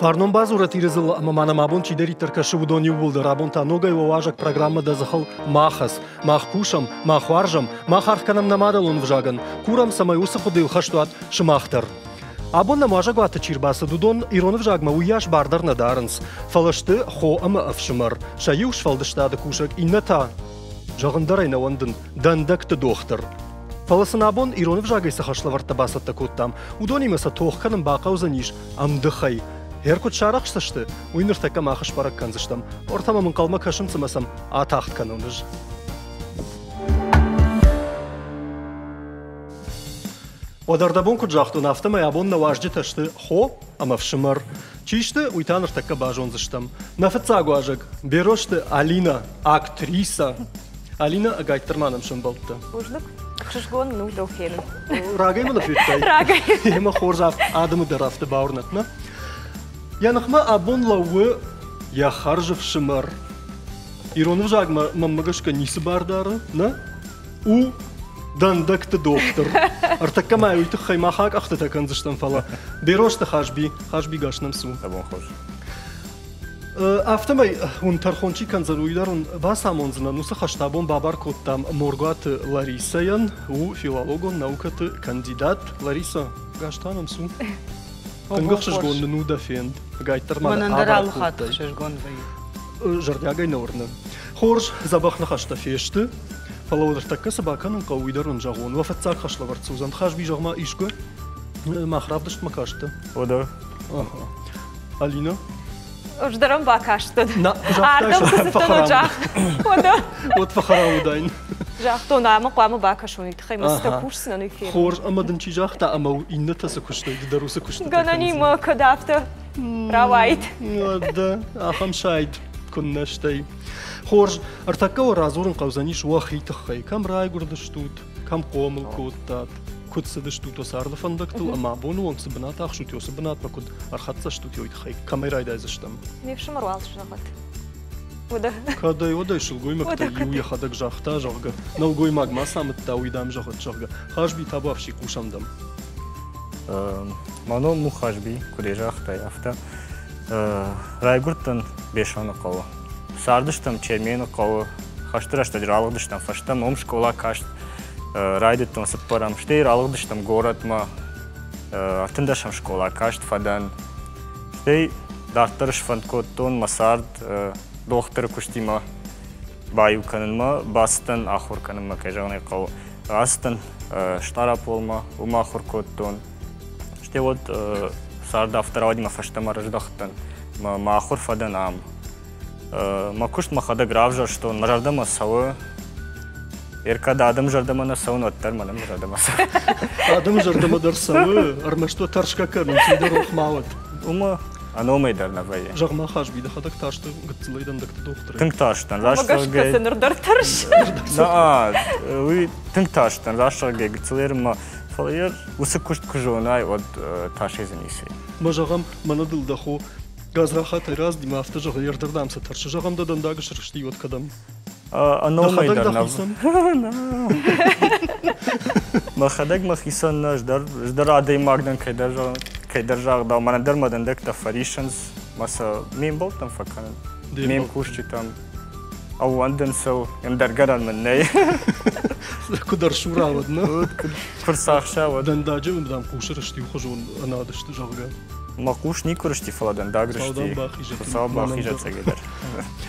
Фарнон базурат ирезил мамана мабун чидери тыркашы удони булды. Рабун танугай ваважак программада захал махас, мах пушам, мах варжам, мах архканам намадалун вжаган. Курам самай усахудил хаштуат шмахтар. Абон намажа гвата чирбаса дудон иронов жагма уяш бардар надарынс. Фалашты хо ама афшымар. Шаюш фалдыштады кушак инната. Жагындар айнавандын дандакты доқтыр. Фаласын абон иронов жагайса хашлаварта басатта коттам. Удони маса тоққаным бақаузаниш амдыхай. Herkut şaraq ştaştı. Uyunur takka mağış barak kanzıştam. Ortamamın kalma kaşım sımasam ataht kanonuz. Odarda bon kucaqtun aftama abon navajdi taştı. Ho ama fşımar. Çişti uytanır takka bajonzıştam. Nafıtsa guajak. Beroştı Alina, aktrisa. Alina agaytırmanım şımbalttı. Ужлык шышгон ну дохелин. Ragay mı da füttay? Ragay. Hema xorzaf adımı darafta bağırnatna. Янахма абон лауы я харжев шимар. Иронов жагма маммагашка нисы бардары, на? У дандакты доктор. Артаккама уйты хаймахак ахты таканзыштан фала. Берошты хажби гашнам су. Абон хош. Автомай он тархончи канзаруйдарун басамонзна нуса хаштабон бабар коттам Моргат Ларисаян у филологон наукаты кандидат Лариса гаштанам су. Тангах шашгон нуда фенд. Гайтарман. Манандарал хат шашгон вай. Жардягай наурна. Хорж забахна хашта фешты. Фалаудер такка собаканын кауидарун жагон. Вафатцак хашлавар цузан. Хашби жагма ишко. Махравдышт макашты. Ода. Алина. Ождарам бакашты. На, Ардам кызыттон ожақ. Ода. Вот фахараудайн. Жақтон амы қуамы бакашуны. Тхаймаста курсына нөкер. Хорж амадан чи жахта амау иннатасы куштайды, дарусы куштайды. Ганани ма кадавты. Равайт. Да, ахам шайд куннаштай. Хорж артакка разурын қаузаниш уахитахай. Кам райгурдаштут, кам қомыл коттат. Кутсадыштут осарды фандактыл, ама бону он сыбынат ахшут, осыбынат пакуд архатсаштут йойтхай. Камайрайдайзыштам. Не вшымарвал жағат. Ода. Кадай одай шылгоймакта юя хадак жахта жага. Налгоймак масамытта уйдам жагат жага. Хашби табавши кушамдам. Мано мухашби курежахтай афта. Райгуртан бешаны қауы. Сардыштам чермені қауы. Хаштырашта жралыдыштам фаштам ом школа кашт. Райдыттан сыппарам. Штейр алыдыштам горатма. Артындашам школа кашт фадан. Штей дартырыш фанкоттон масард доқтыр куштима баю канынма бастан ахур канынма кежағынай қауы. Астан штарап олма ума ахур коттон. Штей вот сарда авторавадима фаштама рыждақтан. Ма ахур фадан ам. Ма кушт махада гравжар, что мажардама сауы. Еркада адам жардамана сауын оттар манам жардама сауы. Адам жардамадар сауы, армашто таршка карным, сейдер оқмауыд. Ума аномайдар на вайе. Жағма хашби да хадак ташты гыцылайдан дакты доқтыры. Тынк таштан, Магашка сенердар тарш. Да, вы тынк таштан, рашаргай гыцылайрыма фалайер усы кушт кужуынай от ташезінесей. Ма жағам манадыл да хо газға хатай раз дима авто жағы ердірдамса таршы. Жағамда дандагы шырышты от кадам. Аномайдар на Махадаг махисан ждар адай магдан кайдар жағда манадар мадандак та фаришанс маса мем бол там факан мем кушчи там ауандын сау емдаргаран мінней Кудар шуравад, на? Курсақшавад. Дандаджы мдам кушырышты ухожу анадышты жағға. Ма куш не курышти фаладан дагрышти. Сау бақи жатса кедер.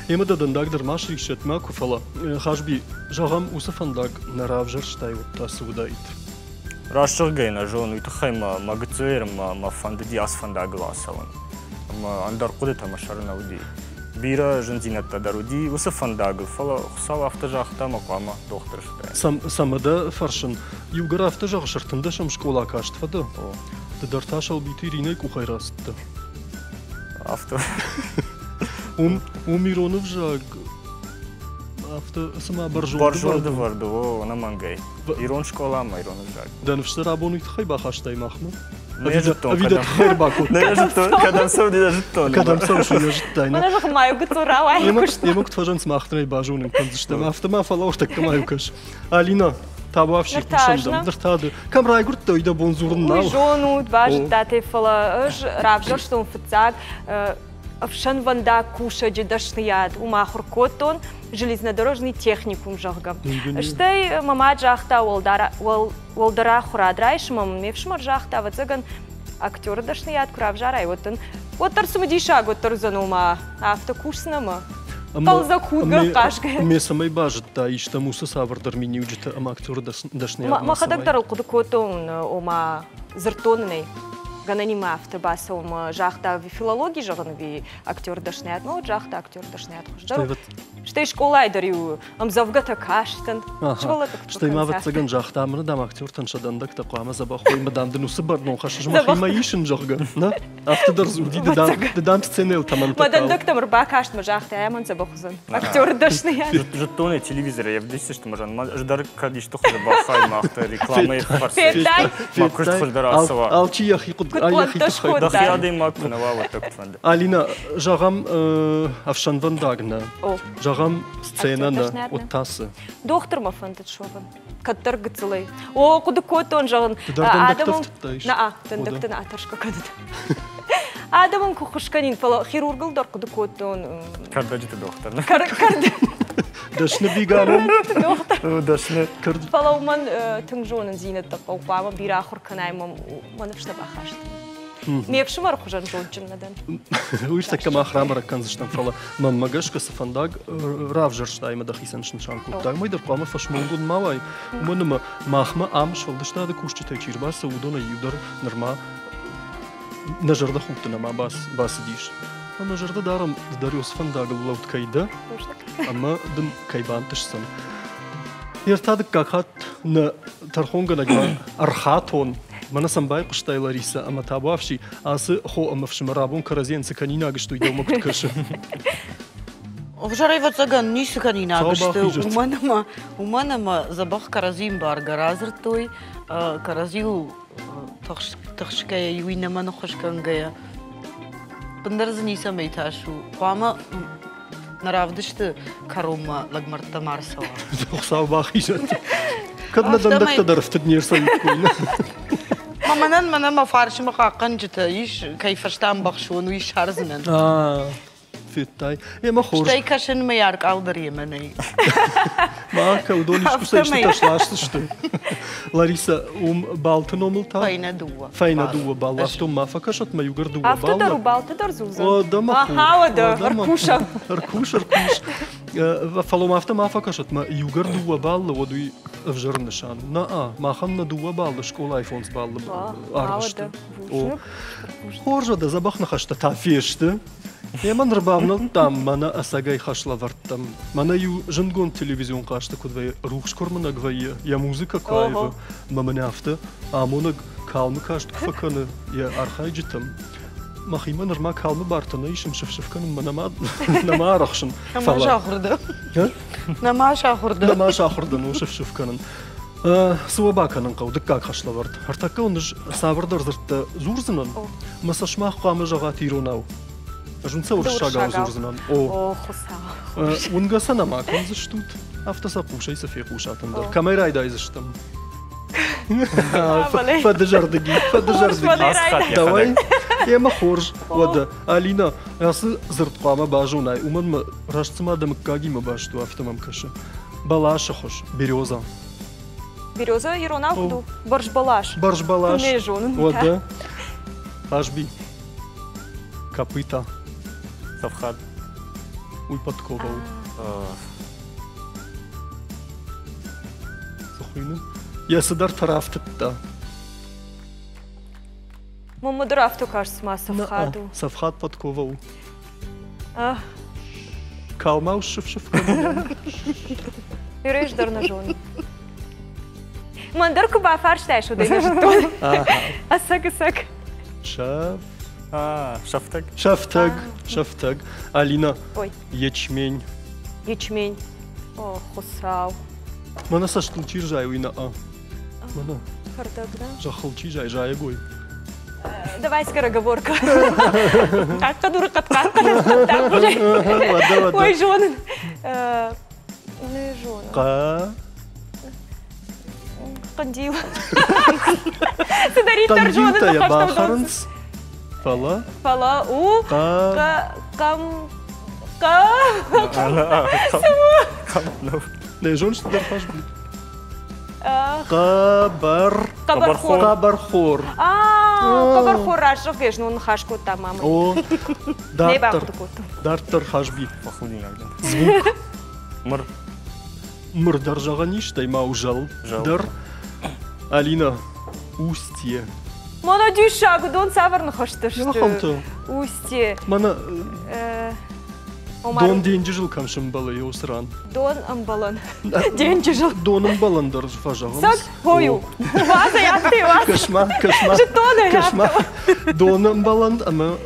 Емада дандагдыр маш рикшет ма куфала. Хашби жағам усафандаг нарав жарштай оттасы удайд. Рашыргайна жон уйтахай ма гыцуэр ма фандыди асфанда гласаван. Ма андар куды тамашарына уди. Бира жынзинатта даруди усафандагы фала хусал автожақта мақама доқтырыштай. Самада фаршын югар автожақ шыртындашам школа каштфады. Дарташал бити ринай кухайрастты. Авто. Миронов жаг. Авто сама баржорды варды, она мангай. Ирон школа ма Иронов жаг. Данышты рабону итхай бахаштай махма. Видят хайр бакут. Кадам сау дида життон. Кадам сау шу я життай. Мана жақ маю гыцурава. Емок тважан смахтынай бажуным канзыштам. Автома фалауш так камаю каш. Алина, Табавши кушандам. Дыртады. Камрай гурт тойда бонзурнау. Жону, бажет дате фала, равжор что фцаг, овшан ванда куша джедашният, умахур котон, железнодорожный техникум жагам. Штай мама жахта волдара хурадрайш, мам мевшмар жахта вацаган актер дашният куравжарай. Вот тарсумадиша, вот тарзанума автокурснама. Талзакудга кашка. Ме самай бажет та ишта муса савардар мини уджита ама актер дашният. Махадактар кудукотон ома зертонный. Гананима автобаса ома жахта в филологии жаган ви актер дашният, но жахта актер дашният хуждар. Штай школа айдарю, амзавгата каштан. Штай мават цаган жахта амры дам актер таншадандак тaqama забахой мадандын усы барнон хашыш махима ишин жаган. На автодар зуди дедам сценел таман такал. Мадандак тамыр ба кашт жахта яман забахузан. Актер дашният. Жетоны телевизора я вдесте что можан. Ждар кадиш то худа бахай махта реклама фарс. Фетай. Макуш худа асава. Алчи яхи Алина, жагам авшан вандагна. Жагам сцена на оттасы. Доктор ма фантет шован. Каттар гыцылай. О, куды котон жаган. Адамым. На, тындыктын атаршка кадыд. Адамым кухушканин фала хирургылдар куды котон. Кардажиты доктор. Карды. Дашны биганым. Доктор. Дашны кырд. Фала уман тыңжонын зинетта паупама бирахур канаймам манышта бахашт. Мевшмар хужан жончын надан. Уйста кама храмара канзыштан фала. Маммагашка сафандаг равжарштайма дахисаншын шанку. Даймайдар кама фашмонгун мавай. Уманыма махма амш валдыштады кушчитай чирбаса удона юдар нырма нажарда хуптына ма бас диш. Нажарда дарам дариос фандагыл лауткайда. Ама дым кайбантышсан. Ертадык какат на тархонганага архатон. Мана самбай куштай Лариса, ама табавши, асы хо амавшимарабун каразенцы канина гышту идалма куткашы. Вжарай вацаган нисы канина гышту. Уманама забах каразин бар гаразыртой, каразил тахшкая юинама нахашкангая. Пандарзани самайташу. Пама наравдышты карома лагмарта марсала. Дохсау бахижат. Кадна дандакта дарфты днерсай койна. Маманан мана фаршима хакан жита иш кайфаштан бахшуну иш харзынан. Фиттай. Ема хорш. Штай кашын маяр алдар еманай. Мака удониш кусайшты ташлашты шты. Лариса балтын омылта. Файна дуа. Файна дуа бал. Автом мафа кашат ма югар дуа бал. Автодару балты зузан. О, дама ху. Ахавада, аркуша. Аркуш. Фалом автом мафа кашат ма югар дуа бал, одуй вжарнышан. На махан на дуа бал, школа айфонс бал. Арвашты. Хоржа да забахна хашта тафешты. Яман рыбавнал там, мана асагай хашлавартам. Мана ю жангон телевизион кашта, кудвай рухшкормана гвая, я музыка кайва. Мамана авто, амона калмы кашт кфаканы, я архайджитам. Махима норма калмы бартана, ишим шевшевканым нама арахшын. Нама шахурда. Нама шахурда. Нама шахурда, ну шевшевканым. Суабаканын қауды как хашлаварт. Артака он ж савардар зыртта зурзынан, масашмах қамы жаға тиронау. Жунца уршага зурзынан. О, хусау. Унга санама конзы штут. Автоса кушай софе кушатындар. Камера айдайзыштым. Подожардыги. Давай. Ема хорж. Ода. Алина, ясы зыртқама бажунай. Уманма рашцыма дамыккагима башту автомам кашы. Балаша хош. Береза. Береза иронал куду. Баржбалаш. Баржбалаш. Не жонын. Ода. Ашби. Копыта. Савхат. Уй подковал. Сухойны. Я садар тарафтытта. Мамадар авто кажется ма савхаду. Савхат подковал. Калмау шевшевкану. Юреш дар на жон. Мандар куба фарштайш удай на житон. Асак. Шав. Шафтаг. Шафтаг. Алина. Ой. Ячмень. Ячмень. О, хусау. Мана саштылчи жай уйна Мана. Кардак, да? Жахылчи жай гой. Давай скороговорка. Как-то дура катка. Ой, жонын. Не жонын. Кандил. Сидарит торжоны Кандилта я на бахаранс. Фала. Фала у кам Не жонш дархашби. Кабар. Кабархор. Кабархор. Кабархор рашов веш ну хашко тамам. О. Не Дартер. бахту. Дартер хашби. Похудень агдан. Звук. Мыр. Мыр даржагаништай маужал. Жал. Дар. Алина. Устье. Мана дюшагу дон саварны хоштыш. Яханты. Устье. Мана Омар. дон деньги жил камшым балы йосран. Дон амбалан. Деньги жил. Доным баландар фажагамс. Сак хою. Ваза яхты ваз. Кашма, кашма. Жетоны Кашма. Доным баланд, ама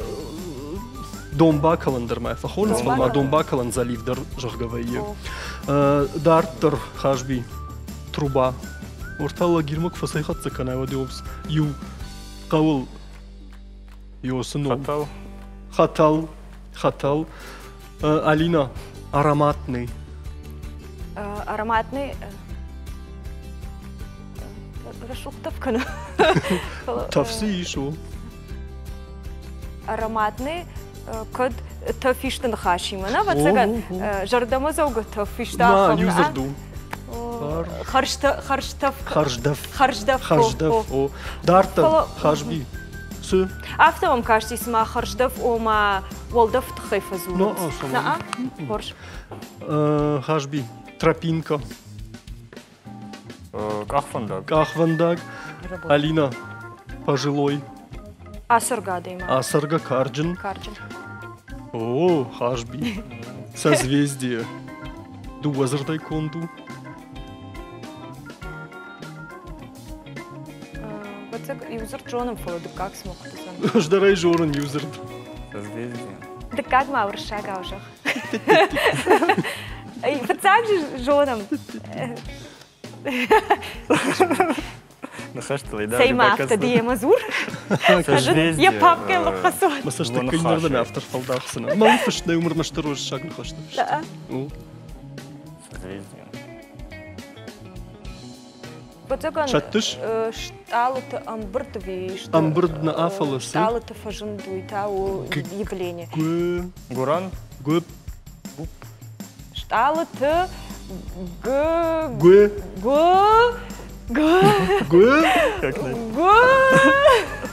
домба каландар май фахолс, ма домба калан заливдар жахгавайе. Дартер хашби. Труба. Ортала гирмак фасайхатса канава диопс. Ю қавыл йосыну. Хатал. Хатал. Алина. Ароматный. Ароматный. Расшуктовка. Тавсы ишо. Ароматный. Код тафиштан хашимана. Вот сега жардама зауга тафишта. На юзерду. Харштав. Харждав. О. Дартер хашби. Су. Автовам кажется, сма харждав ома волдав тхайфазу. Ну, асалам. На, борш. Хашби. Тропинка. Кахвандаг. Кахвандаг. Алина. Пожилой. Асарга дейма. Асарга Карджин. Карджин. О, хашби. Созвездие. Дуазардай конду. Вот сега юзер Джоном фало, да как смог да знам. Ждарай жорен юзер. Созвездие. Да как ма уршага ужах. Вот так же Джоном. Нахашталай, да? Сейма авто дие мазур. Созвездие. Я папка лохасот. Масаш так кинерден автор фалдахсына. Малыфыш не умер на шторож шаг нахашты. Да. Созвездие. Вот сега Чаттыш? шталата амбрт виш. Амбрт на афаласы. Шталата фажындуй тау явление. Гуран. Гуп. Шталата Гуэ. Гуэ.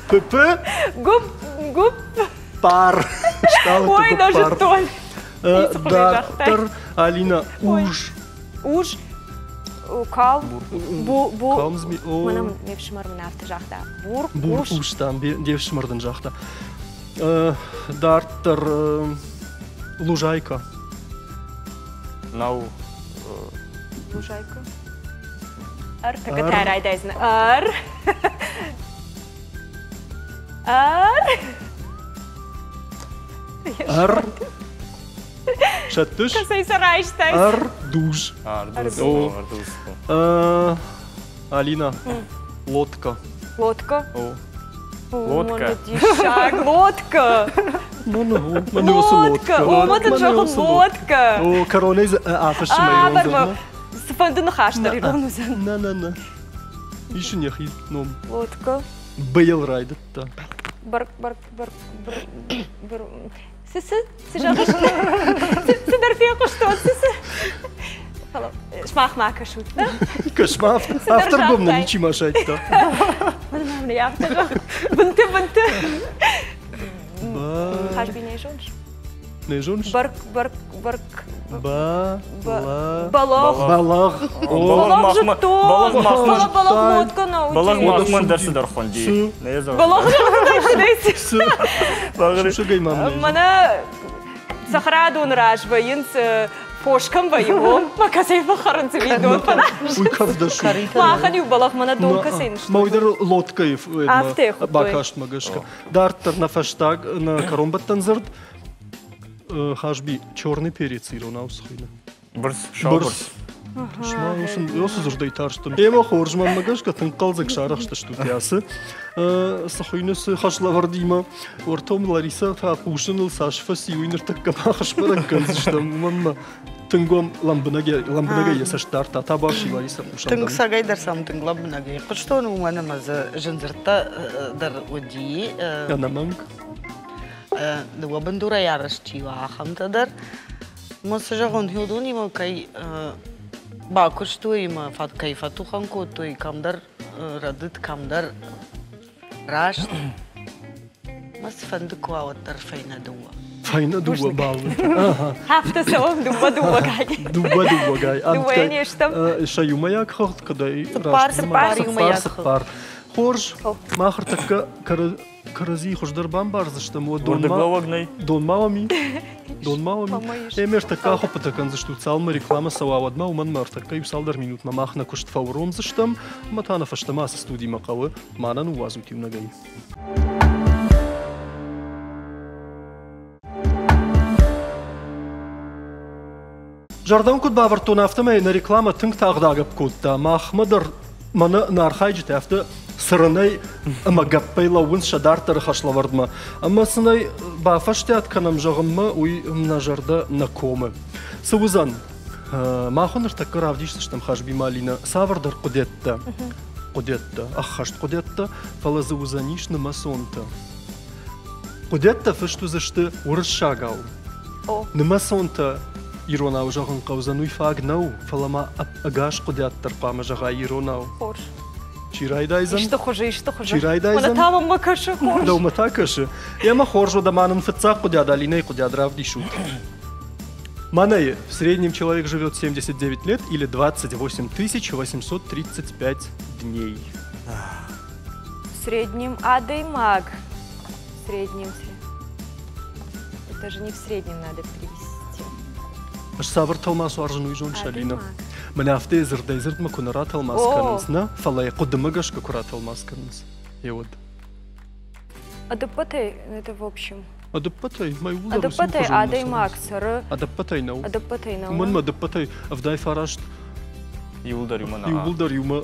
Пепе. Гуп. Пар. Ой, даже тон. Дартер. Алина. Уж. Уж. Кал. Бу. Камзми. Манам не вшмармын авто жахта. Бур. Бур уж там девшмырдын жахта. Дартер. Лужайка. Нау. Лужайка. Ар. Така тарай дайзна. Ар. Ар. Чаттыш. Касай сарайштай. Ардуж. Ардуз. Алина. Лодка. Лодка. Лодка. Лодка. Лодка. О, мата жахын лодка. О, коронез афашмай. Барма. Сфандын хаштар иронузан. На. Иши нехи ном. Лодка. Бейл райдетта. Бар. Сisi жахыш. Сидар фико что? Сisi. Хало. Шмах мака шут, да? Кошмар. Автор бомна ничи машайтта. Мам не автор. Бунты. Хашби не жонш. Не жонш? Барк. Балах. Лодка нау. Балах махман дәрсі дархонди. Балах дайсы. Шушагай мам. Мана Сахарадун рашбайынс пошкам байым. Макасай бахарынцы видно. Уй кавдашу. Махани балах мана донка сейнш. Мойдар лодкаев. Автех. Бакаш магашка. Дартер на фаштаг на коромбаттан зырд. Хашби черный перец иронаусхина. Бұрс. Шмаушен, ёсу заждай тарштым. Ема хоржман магашка тынкалзак шарахшта штутясы. Сахойнысы хашлавардима. Ортом Лариса та пушыныл сашфа сиуинер таккамахаш паракканзыштам. Манна тынгом ламбынага ясаштар та баши Лариса пушандан. Тынг сагайдар сам тынг ламбынага. Кыштон умана маза жынзырта дар оди. Анаманг. Дуа бандура ярашчива ахамтадар. Маса жагон хилдун има кай бакуш той има фат кай фатухан ко той камдар радит камдар раш. Мас фандук вауттар файна дуа. Файна дуа бал. Hafta soğuk duba gay. Дуба гай. Дуба енештам. Шаюмаяк хот кадай. Сапар. Хорж махар така карази хождар бамбарзыштам о Гордоглавогнай. Дон малами. Емеш така хопатакан зашту цалма реклама салавадма уман мартака юсалдар минут мамахна кушт фауром заштам матана фаштама са студии мақалы манан уазути унагай. Жардан куд бавартон автомай на реклама тынг тағдағып кудта махмадар мана нархайджит авто сырынай амагаппай лауын шадартары хашлавардма. Ама сынай бафаштят канам жағымма уй нажарда на комы. Саузан, махоныр такы равдишсыштам хашби малина савардар кудетта. Ахашт кудетта, фалазы узанишны масонта. Кудетта фышту зашты урышагал. Нымасонта иронау жағын қаузануй фагнау, фалама агаш кудеттар қама жаға иронау. Чирайдайзан. Что хуже. Чирайдайзан. Она там макаша хорж. Да уматакаши. Яма хоржу да манын фыцах кудя долиной кудя дравдишут. Манае, в среднем человек живет 79 лет или 28 835 дней. В среднем адай маг. В среднем. Это же не в среднем надо привести. Аш савар талмасу аржану жон шалина. Мене авте зырдайзырд ма кунара талмасканыз, на? Фалай кудымагаш кукура талмасканыз. Вот. Адапатай, это в общем. Адапатай, май улар. Адапатай, адай маг, сары. Адапатай нау. Адапатай нау. Уман ма адапатай, авдай фарашт. Юлдар юмана. Юлдар юма.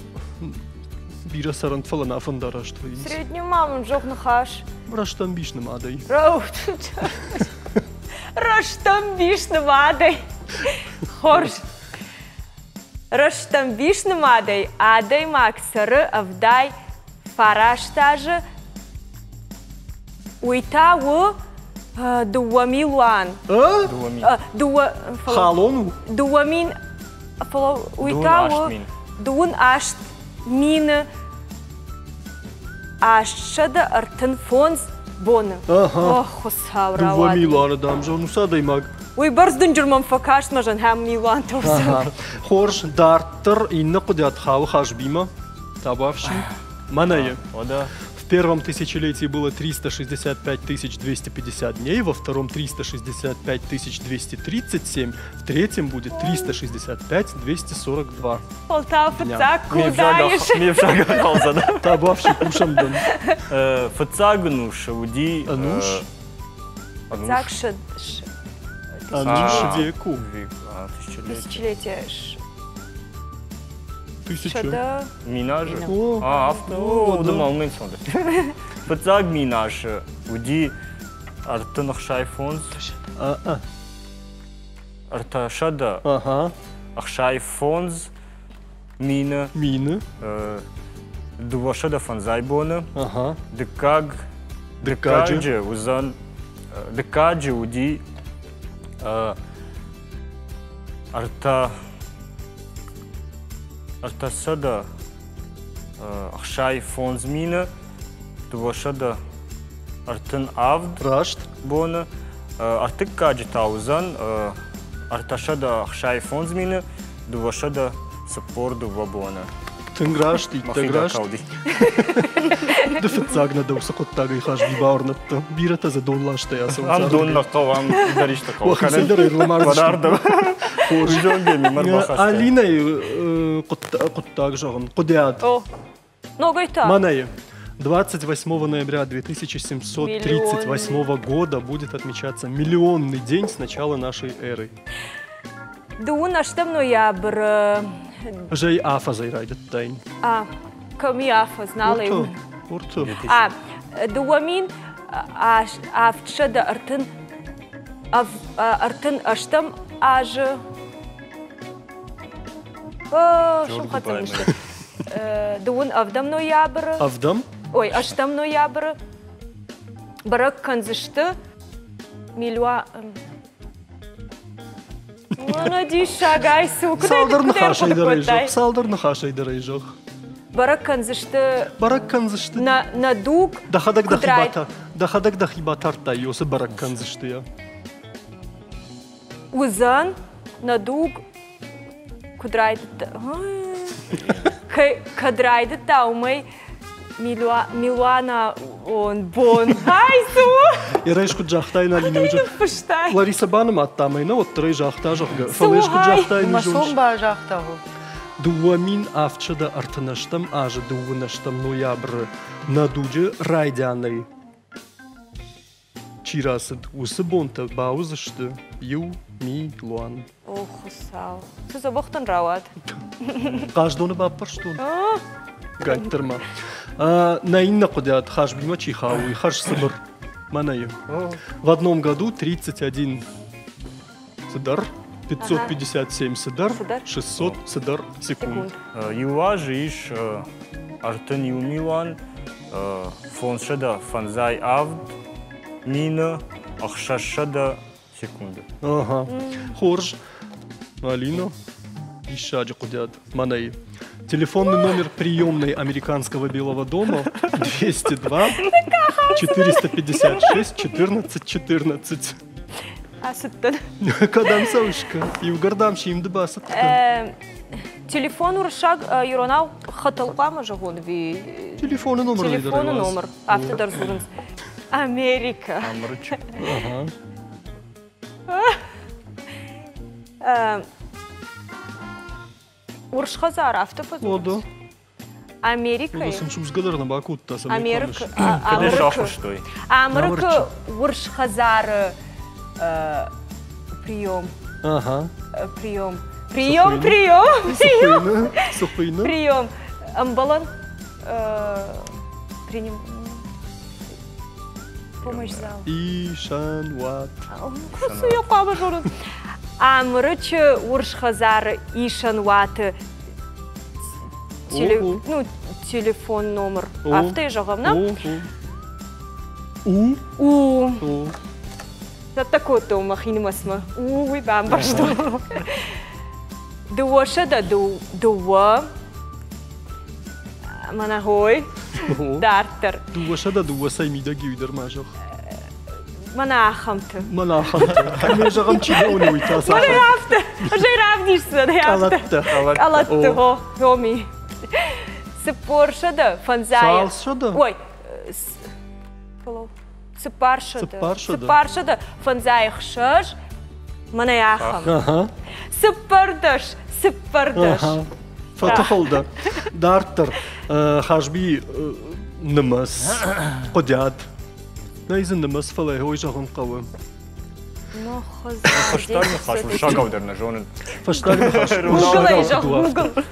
Бира сарант фалана афандарашт. В среднем мамам жок нахаш. Раштан бишным адай. Раштамбишным адай. Хорж. Раштамбишным адай маг, сары, авдай фараштажы. Уйтау дуамилуан. Халону? Дуамин. Уйтау дуун ашт мин ашшада артын фонз боны. Ох, хусавра. Дуамилуан адам жону садай маг. Уй барздын жүрмам факаш мажан хам милуан торса. Хорж дартер инна кудят хау хашбима. Табавши. Манае. В первом тысячелетии было 365 250 дней, во втором 365 237, в третьем будет 365 242. Полтава фацак кудаешь. Мне в шага халза, да? Табавши кушамдан. Фацагну шауди. Ануш? Фацак шад. Ануш веку. Тысячелетие. Тысяча. Минаж. Авто. Думал, мы сонды. Фацаг минаж. Уди артынық шай фонз. Арта шада. Ақшай фонз. Мина. Мина. Дува шада фонзай боны. Декаг. Декаджи. Узан. Декаджи уди. Арта сада ақшай фонз мина, дувашада артын авд Рашт боны, артык каджи таузан, арташада ақшай фонз мина, дувашада сапор дува боны. Тынграшт, иттаграшт. Дефецагна да усақоттага и хашби баурнатта. Бирата за донлашта яса. Ам донлаққа, ам дариштаққа. Уахисендер ирламарзышта. Бадардым. Алина куттаг жағын. Кудят. Ногой-то. Манае. 28 ноября 2738 года будет отмечаться миллионный день с начала нашей эры. Дуун аштам ноябр. Жей афа зайрайдет тайн. Ками афа, знала Орто. им. Орто. Дуамин афчада артын аштам аж. Шо хотел еще? Дуун авдам ноябр. Авдам? Ой, аштам ноябр. Барак канзышты. Милуа... Надеюсь, шагай, сука. Салдар нахашай дырайжок. Салдар нахашай дырайжок. Барак канзышты... Барак канзышты. На дуг... Дахадак дахибатар тайосы барак канзышты я. Узан на дуг... Кудрайды... Кадрайды таумай... Милуана он бон. Айсу! Я рейшку джахтай на линию уже. Пыштай. Лариса Банам оттамай, но вот трей жахта жахга. Фалешку джахтай не жонш. Масомба жахтагу. Дуамин авчада артынаштам ажы дуынаштам ноябры надуджы райдяны. Чирасыд усы бонта баузышты ю ми луан. Ох, усал. Сыз обохтан рават. Каждоны баппарштун. Гайттырма. Наинна кудят хашбима чихауи, хаш сыбыр. Манаю. В одном году 31 сыдар, 557 сыдар, 600 сыдар секунд. Юа жиш артын юмилан фоншада фанзай авд мина ахшашада секунды. Ага. Хорж, Алина, Ишаджи кудят. Манаю. Телефонный номер приемной американского Белого дома 202 456 14 14. Асыттын. Кадам саушка. И в гордамши им дебасат. Телефон уршаг юронау хаталпама жагон ви. Телефонный номер. Телефонный номер. Автодар зурынс. Америка. Ага. Уршхазар автопозор. Ода. Америка. Оласым шузгадарна бакутта. Америка. Америка Уршхазар прием. Ага. Прием. Сухойна. Прием. Амбалан. Приним. Помощь зал. Ишанват. Суя пама жорын. Амрыч Уршхазар Ишанват. Телефон номер. Авто жагамна. У. За такой-то махинмасма. Уй, бамба что. Дуоша да дуа. Манахой. Дартер. Дуоша да дуа саймида гюдер мажох. Манахамты. Каме жагам чидауны уйтаса. Манахамты. Жиравнишься, да яфты. Алатты, хоми. Сыпорша да фанзая. Салша да. Ой. Сыпарша да фанзая хшаш. Манаяхам. Ага. Сыпардаш. Фатахолда. Дартер. Хашби нымас. Кодят. Найзен нымас фалай хой жагам кавы. Фаштарны хашу шагавдерна жонын. Фаштарны хашу. Гугл жаг, Гугл.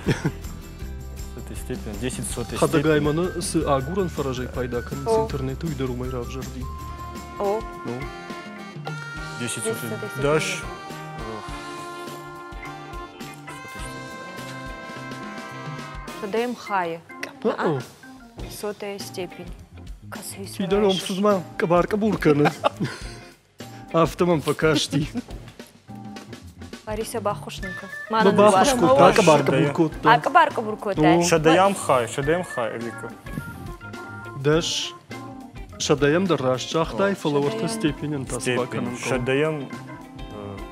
Степень 10 сотый Хадагайманы с агуран фаражай пайдакан с интернету идару майра в жарди. О. 10 сотый даш. Подаем хая. Сотая степень. Идаром сузма кабарка бурканы. Автомам покашти. Лариса Бахушненко. Бахушку, кабарка буркот. Кабарка буркот. Шадаям хай, Эвика. Даш шадаям дараш чахтай фолловерта степень тасбаканым. Шадаям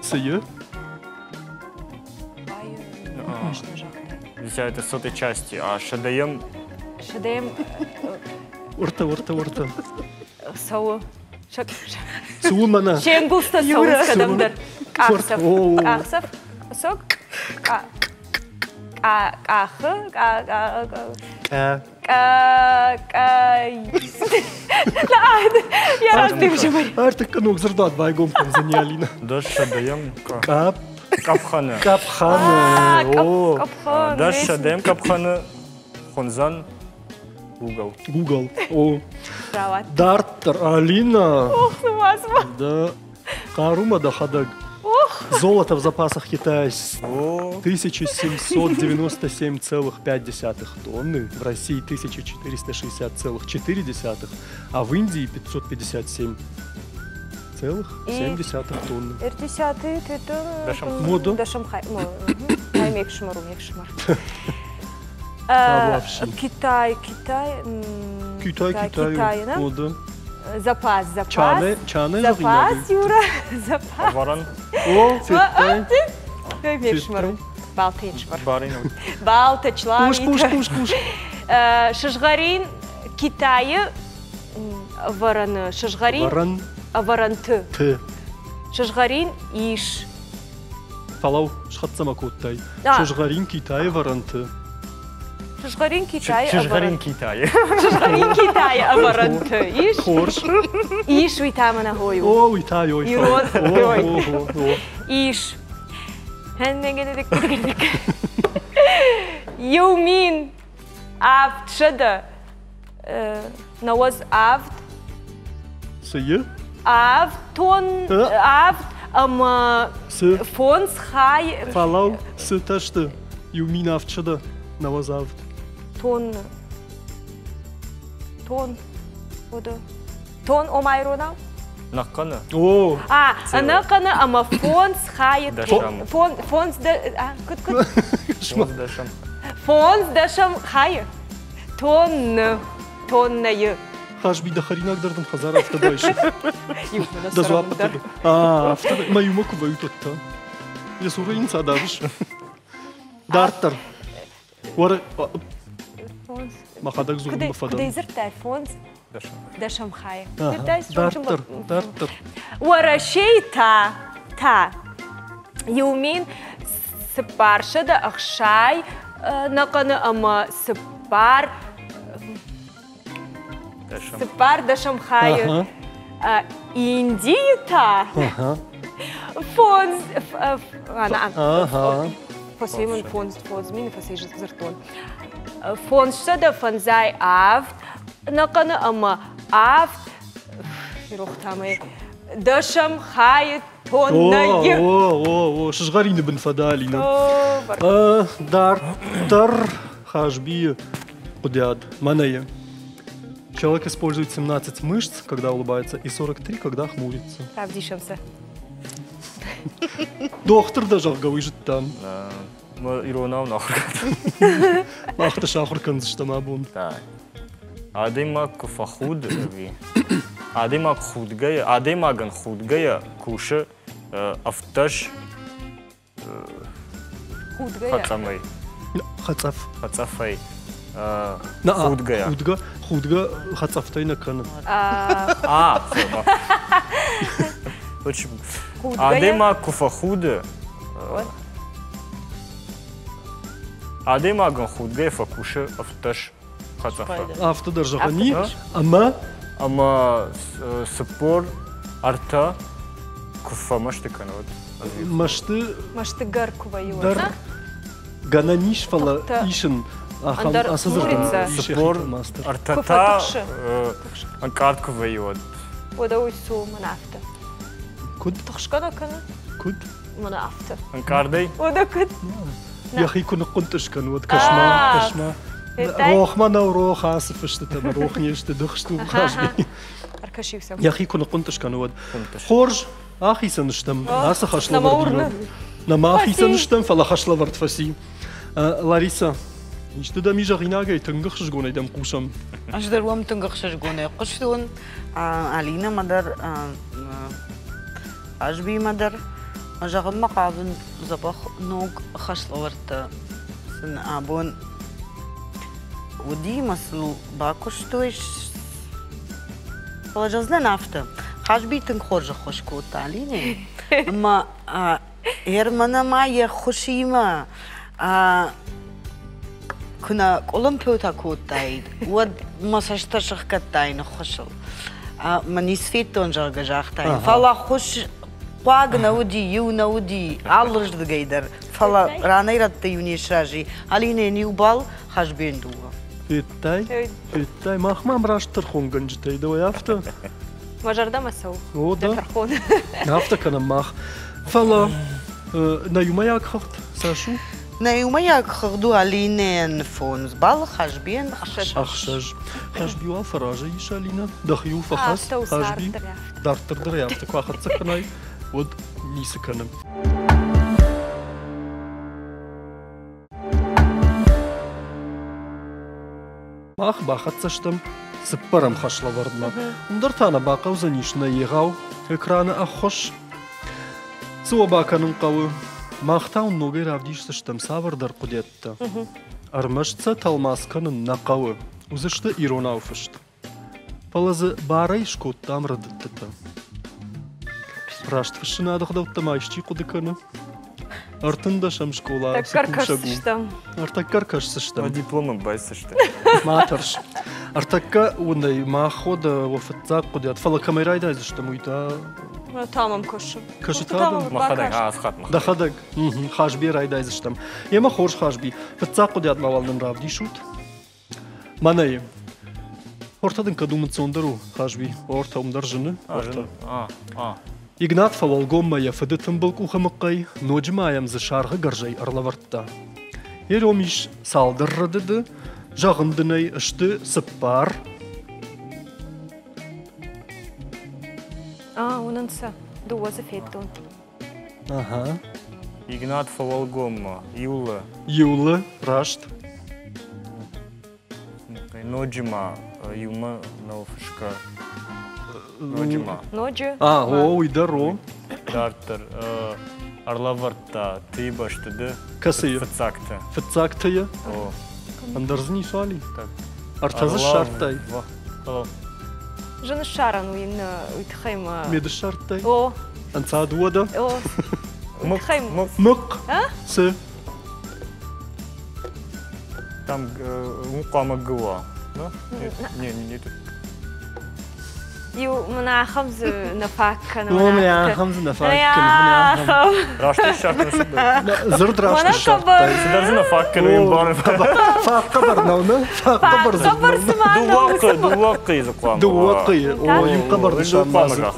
Сые? Это сотой части, а шадаям... Орта. Сау. Суумана. Шенгулста сауыз кадамдар. Ақсав. Сок. Ахы. Я раз ты уже говорю. Артык канок зардат байгом там занялина. Даш шадаям... Кап. Капханы. Капханы. О, Капхан. Даш шадем капханы. Хонзан. Google. Google. О. Прават. Дартер. Алина. Ох, сумасма. Да. Карума да хадаг. Золото в запасах Китая 1797,5 тонны, в России 1460,4, а в Индии 557,7 тонны. Эртисяты, Мода? Дашамхай. Мек шмару. вообще. Китай, да? Мода. Запас. Чане Запас, Юра. Запас. Варан. О, Китай. Мек шмару. Балтын шмар. Барин. Балта, члавит. Куш. Шашгарин, Китайы, вараны. Шашгарин, Варан. варанты. Т. Шашгарин, иш. Фалау шхатсама коттай. Шашгарин Китай варанты. Шашгарин, Китай, Шишгарин Китай. Шашгарин, Китай, варанты. Иш. Хорш. Иш, витамина гою. О, Итай, ой. Ирон. О. Иш. Хеннегедек. Юмин. Авт шада. Навоз авт. Сые. Авт. Тон. Авт. Ама. Сы. Фонс хай. Фалау сы ташты. Юмина авчада. Навазавт. Тон. Ода. Тон омайронау. Наканы. О. Анаканы, ама фонс хай. Дашам. Фонс да. Кут. Дашам. Фонс дашам хай. Тоннайы. Хаш би да харинак дардым хазар автодайшы. Юхмана Да сарамдар. зуаппатады. Автодай. Маюма кубают отта. Я сурайын садавыш. Дарттар. Вара. Фонс. Махадак зугым Кудай бафадан. зыртай фонс Дашам. дашам хай. Дарттар. Уарашей та. Юмин сыпарша да ахшай. Наканы ама сыпар. Дашам. Сыпар дашам хай. Ага. Индия та. Фонс. Ага. Посеймон фонс мин посейжет зертон. Фонс да фонзай авт. Наканы ама авт. Ирохтамай. Дашам хай тоннайы. О. Шашгарины бен фадалина. Дарттар. Хаш би. Кудяд. Маная. Человек использует 17 мышц, когда улыбается, и 43, когда хмурится. Правдишемся. Доктор даже говорит там. Мы иронав нахуй. Махта шахуркан заштамабун. Так. Адемак фахуд ви. Адемак худгая. Адемаган худгая куша авташ Худгая. хацамай. Хацаф. Хацафай. Худга. Худга. Хацафтай на кана. Все. Очень. Адемак фахуд. Адемаган худгая факуша авташ хацафа. Авто даже гани. Ама спор арта куфа маштыкан вот. машты гаркува дар юна. гананиш фала ишин. Андар хмурится. Спор артата анкартку вайод. Ода уйсу манафта. Куд. Тахшкана кана. Куд. Манафта. Анкардей. Ода куд. يا كنا قنتش كان ود كشما روح ما نروح عاصف اشتت روح نيشت دخشتو خاشبي Аркашився. يا كنا قنتش كان ود خورج اخي سنشتم عاص خشلا ورد نما اخي سنشتم فلا خشلا ورد فسي لاريسا إيش تدا ميجا غيناغي تنغخش جوني دم قوشم أجدر وام تنغخش جوني قشتون علينا مدر أجبي مدر أجاهم مقابل زبخ نوق خشلا ورد سن أبون ودي مسلو باكشتوش فلا جزنا نافته خاشبي تنخرج خوش كوت عليني ما هرمنا ما يخشيما كنا أولمبيو تاكوت تايد ود ما ساشتشخ كتاين خشل ما نسفيتون جرجاخ تاين فلا خوش قواق نودي يو نودي علرج دقيدر فلا راني رت يوني شاجي علينا نيوبال خش بين دوا فيتاي ما خمام راش ترخون جنجتي دو يافتا ما جردا ما سو او دا ترخون يافتا كان ماخ فلا نا يوما ياك خط ساشو نيوما ياك خدو علينا نفونز بال خش بين أخشج خشبي وفراجة يشالينا دخيو فخص خشبي دارتر دريافتك واخد سكناي ود نيسكنم ماخ باخد سشتم سبرم خشلا وردنا ندرتانا باقا وزنيشنا يغاو اكرانا أخش سوا باقا ننقاو ماختاون نوغي رافديش سشتم ساور در قديتا أرمشتسا تالماسكن نقاو وزشتا إيرونا وفشت فلز باري شكوت تام ردتتا راشت فشنا دخدوتا مايشتي قدكنا أرتندا شمشكولا تكركش سشتم أرتكركش سشتم дипломом байсышты. ما ترش أرتكا وني ما خود وفتاق قديات فلا كاميراي دايز شتم ويتا تمام كشم كشتادم ما خدك أسخط ما. دخدك خاشبي راي دايز شتم يما خورش خاشبي فتاق قديات ما والن رافدي شوت ماناي Ортадын кадумын сондыру хажби орта умдаржыны Игнат фавалгоммая фыдытын был кухамыккай ножмаям за шарғы гаржай арлавартта Еромиш салдыррыдыды жағындынай үшті сыппар Онынса дуазы феттон Ага Игнат Фавалгомма, Юла Юлы рашт Ноджима, Юма Науфышка Ноджима Ноджи О, уйдаро Дартер Арлаварта, Тибаштыды Касыя Фыцакты Фыцактыя Андарзни суали Артазы шартай Жыны шаран уйын уйтхайм Меді шартай О Анца дуада О Уйтхайм Мық Сы Там Мукама Гуа Не тут يو مناخمز نفاك مناخمز نفاك Рашты шартын сыды زرد راشت شرطي Сидерзина факканы юмбары فقبر نونا فقبر Дувақы язықлам دوقي او يم قبر نشان مازل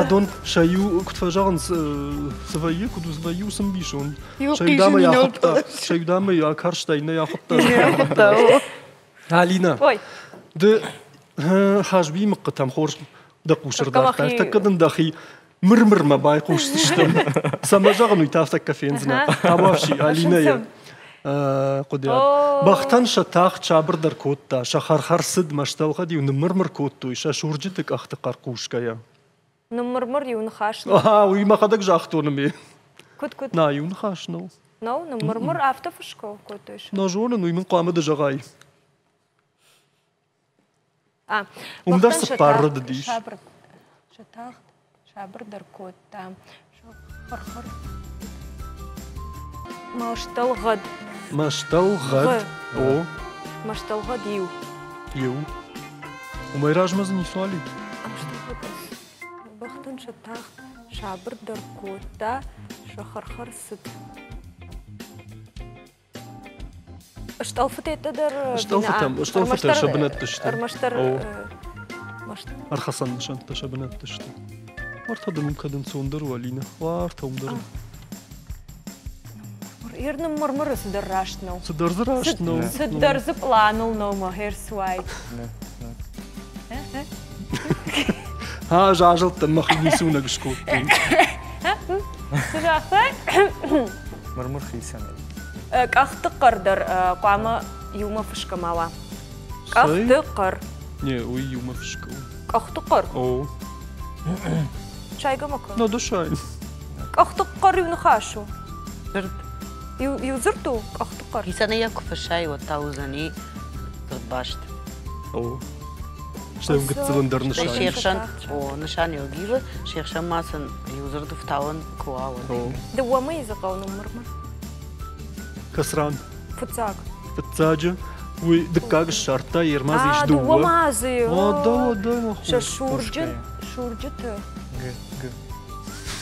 دون شايو كنت فجأة سفايي كنت سفايو سنبيشون شايو داما ياخدتا شايو داما ياكارشتاينا ياخدتا هالينا ده خاشبي مقتام خورش دقوشر دارتاش تكدن داخي مرمر ما بايقوش تشتم سما جاغنو يتافتك كافينزنا تابافشي هالينا يا قديات باختان شتاخ شابر در كوتا شخرخر سد مشتال غدي ونمرمر كوتو إشا شورجتك أختقار كوشكايا نمرمر يونخاشنو ويما خدك جاختو نمي كنت نا يونخاشنو نو نمرمر أفتفشكو كوتوش ناجونا نو يمن قامة دجاغاي ومدار سبار ردديش شتاخ شابر در كوتا شخرخر مشتال غد مشتال غد او مشتال غد يو وما يراج مزني سؤالي بختن شتاخ شابر در كوتا شخرخر ست اشتوفت تدر اشتوفت شبنت تشتي ارمشتر ارخصن نشان شبنت تشتي ورتدم ممكن نسوندر ولينا وارتهم در يرنم مرمر سدراشتنو سدرزراشتنو سدرز بلانل نو ما هير سواي ها جاجل تمخ يسونا قشكوت مرمر خيسان كاختقر در قامة يوم فشك ماوا كاختقر не ой يوم فشكو كاختقر او شاي قمك لا دشاين كاختقر يونخاشو يوزرتو كاختقر يسانا ياكو فشاي وتاوزاني ترباشت او شتايم قد در نشان شيخشان او نشان يوغيرو شيخشان ماسن يوزرتو فتاون كواو دوما يزقاو نمرمر كسران فتاج ودكاق الشرطة يرمازيش دوا دوا مازي دوا شورجت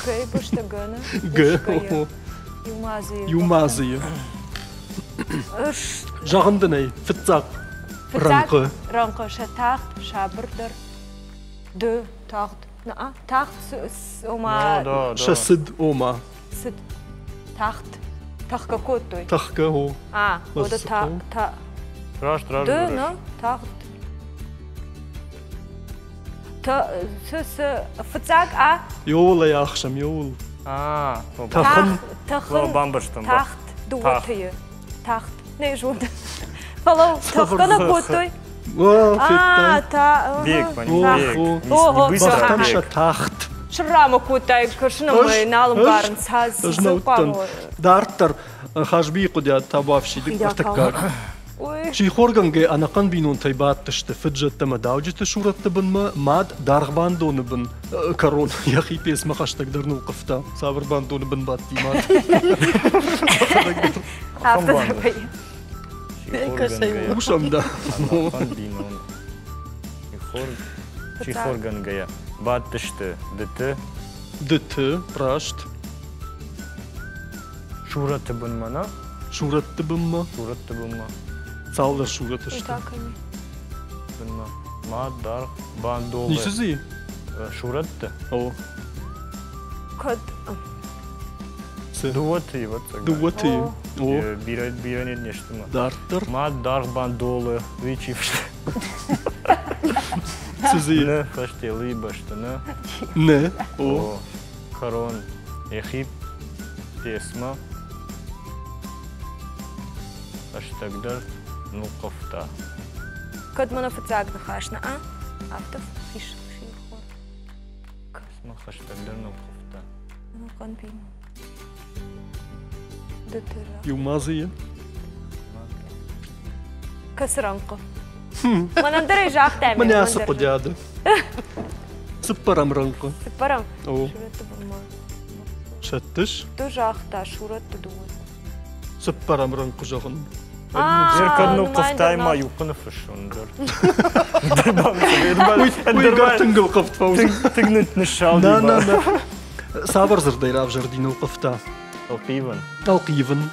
Кай бушта гана. Г. Юмазия. Юмазия. Ыш. Жағындынай, фытсақ. Раңқы. Раңқы. Шатақт, шабырдар. Ды, тағт. Тағт, ома... Шасыд, ома. Сыд. Тағт. Тақ какой той? Таққа, о. Ода та... Раш. Ды, но? Тағт. Фыцак, Йол аяқшам, йол. Тақын. Бамбырштым. Тағт. Дуатые. Тағт. Не жуд. Фалау, таққана көтой. Бег, Бақтан ша тақт. Шырама көтай, күршінім налым барын саз. Дарттар хажби құдя табавшидік артыққақ. Чийхорганге анақан бинон тайбаттышты фыджаттама дауджеті шуратты бінма мад дарғбан доны бін корон яхи песма хаштагдырнул қыфта савырбан доны бін батти мад. Ушамда. Чийхорганге баттышты дыты. Дыты, прашт. Шуратты бінма, на? Шуратты бінма. Шуратты бінма. Салда шуратышты. Бінма. Мад, дарғ, бандолы. Несізі? Шуратты. О. Код. Дуаты, вот так. Дуаты. О. Бирайнет нешті ма. Дарттар. Мад, дарғ, бандолы. Вичившті. Сізі? Не, фаште, либашты, не? Не. О. Корон. Ехип. Песма. Хаштагдар. Ну, кофта. Код мана фыцак дыхашна, Автов фиш хор. Песма, хаштагдар, ну, кофта. Ну, конпин. Дытыра. Юмазия. Касыранқы. Манандыры жақ дәме. Міне асы құдяды. Сыппарам раңқы. Сыппарам. О. Шуратты бұлма. Шаттыш. Ды жақта шуратты дуат. Сыппарам раңқы жағын. Зерканну кофтайма юқыны фышындар. Уйгар түнгіл қыфт фаузы. Тігнінт нышал На. дейба. Сабыр зырдайрав жардиныл қыфта. Алқиван. Алқивын.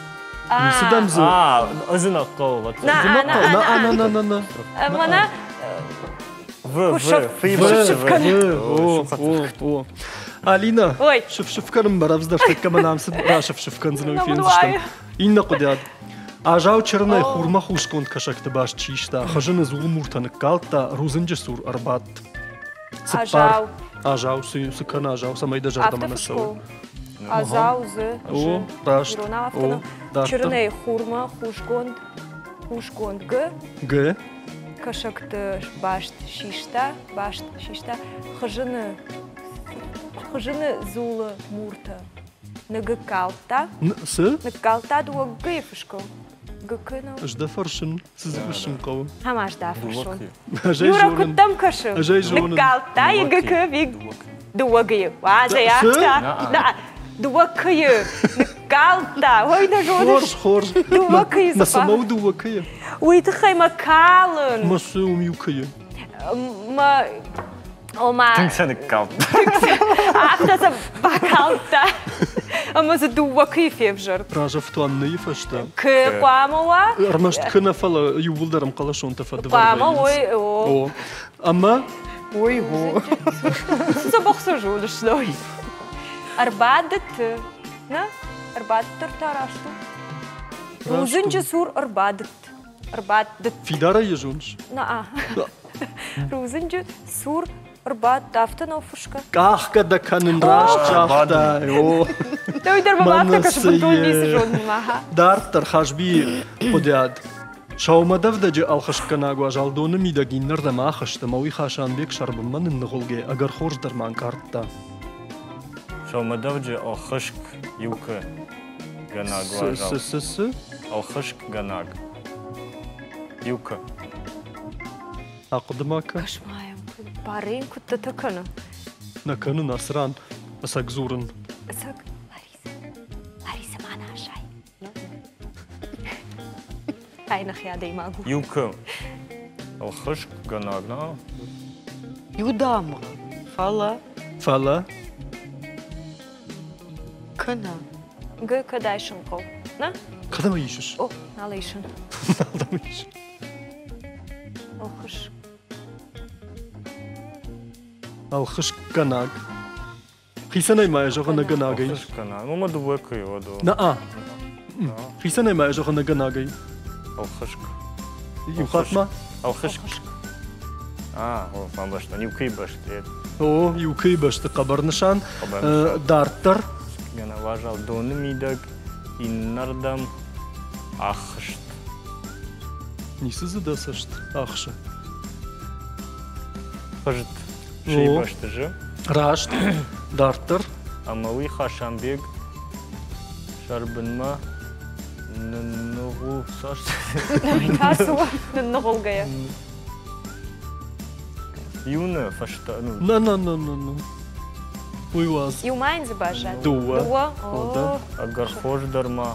Несідамзы. Азын аққау. На. Мана О. Алина. Ой. Шыфшыфкарым бар, авздаштык каманамсы шыфшыфкан зынау фензіштым. Инна құдяд. Ажау чырнай хурма хушконд кашакты баш чишта. Хажыны зуыл муртанық калта, рузынжы сур арбат. Ажау. Ажау, сыкана ажау, самайда жардамана сау. Азау зы. О, рашт. О, чырнай хурма хушконд г. Г. Кашакты башт шишта. Хажыны зулы мурта. Нăгы калта. Сы? Нăгы калта дуа гы фышко. Гыкына. Жда фаршын, сізі үшін қауы. Хама жда фышон. Ажай Юра жонын. куттам кашы. Ажай жонын. Нăгы калта и гыкы вик. Дуа гы. Ваза яқта. Да. Дуа кыйы. Нăгы калта. Ой, на жодыш. Хорж. Дуа кыйы На запа. самау дуа кыя. Уй, ты хайма калын. Масы умью кыя. Ома... Тыңсаны қалды. Аптаса бакалта. Ама за дуа кый февжар. Ража в туанны и фашта. Кы памала. Армашт кына фала ювулдарым қалашон тафа Пама, ой, о. Ама... Ой, го. Забақсы жолышлой. Арбадыты. На? Арбадыттыр тарашту. Рузынчы сур арбадыт. Арбадыт. Фидара ежунш. На, Рузынчы сур арбадыт. Афтанов фушка. Кахка да канын раш чахта. Той дарбабатка кашы бұнтойнесі жонын маха. Дарттар хашби құдяд. Шаумадавда же алхашканагу ажалдоны мидагиннар да махашты. Мауи хашанбек шарбымманын нығылге. Агар хорждарман картта. Шаумадав же алхашк юка ганагу ажал. С. Алхашк ганаг. Юка. Ақыдымака. Кашмаем. Барин кутта такана. Наканы насран. Асакзурын. Асак. Лариса мана ашай. Айнах я деймагу. Юка. Алхашк ганаг, на? Юдамға. Фала. فلا كنا Gı kadayşın kol. Ne? كذا يشش Oh, nalıyşın. كذا يشش Alkış. الخش كناغ خيسنا ما يجوغنا كناغي Alxışkana. Ama da bakıyor o da. نا خيسنا ما يجوغنا كناغي Alxışk. يخاطما Alxışk. O ben başta. Newkey başta. او يوكي باش تقبر نشان Haber. دارتر Yani važal donu midak inardam axışt. نيسز داسشت اخش Xışt. Şey O. baştıcı. راشت دارتر Ama uy xaşambeg şarbınma nugu saç. Tasu. Nılgaya. Yuna faşta. لا لا لا لا لا وي واز Yumayın zıbaşa. Dua. Dua. Oldu. Oh. Agar xoş darma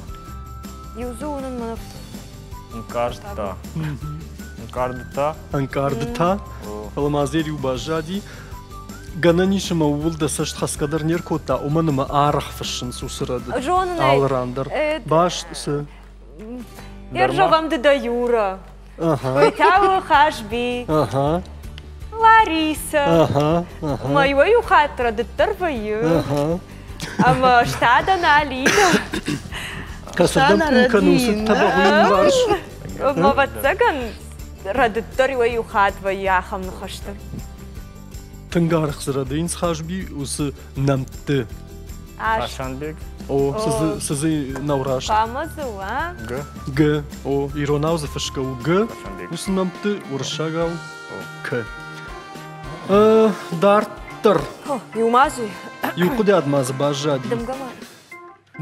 Yuzunun mı? karta. Karta. انكاردتا المازيري وباجادي غنانيش ما ولد سشت خاص قدر نيركوتا ومن ما اعرف فشن سوسرد Jonun алрандер باش س Ержогам да Юра. اها Витау хашби. اها Лариса. اها Мою хатра да търваю. اها Ама щада налида. كسدم كانوس تبغين باش Ма ватсаган радыттар ваю хатва яхам нахаштар. تنغارخ زردين خاشبي وس نمت Аш Xaşambeg او سزي نوراش памазу, а? g г او иронауз фшка у г Xaşambeg. وس نمت ورشاغاو к دارتر Юмазу. يقدي ادماز باجادي Дымгама.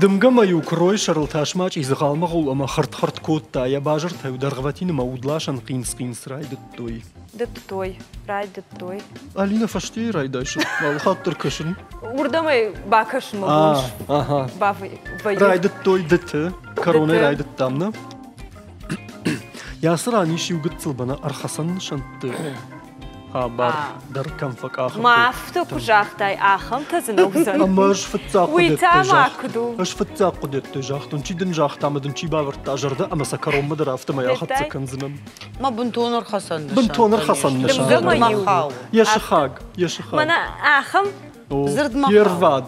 دمگما یو کروی شرل تاشماچ ایز غالما غول اما خرط خرط کوتا یا باجر تا درغواتین ما ودلاشن قینس رای دتوی Дыттой. Рай дыттой. алина фашти рай дайш вал хаттер кышын Урдамай бакаш мабуш. аха Бавы. рай дттой дт корона Дт. рай дттамна ясра ниш югтсыл бана архасан шантты бар дар камфак ахыр Мафта кужахтай ахам тазынаузан. амаш фцақ Уитамакду. اش فتاق قدرت جاختن چی دن جاخت آمدن چی باور تاجرده اما سکرم مدر افته ما یاخت Детай. سکنزنم ما بنتونر خسن بنتونر خسن نشان. دمگما یو. يشخاق يشخاق Мана ахам زرد مخاو. يرفاد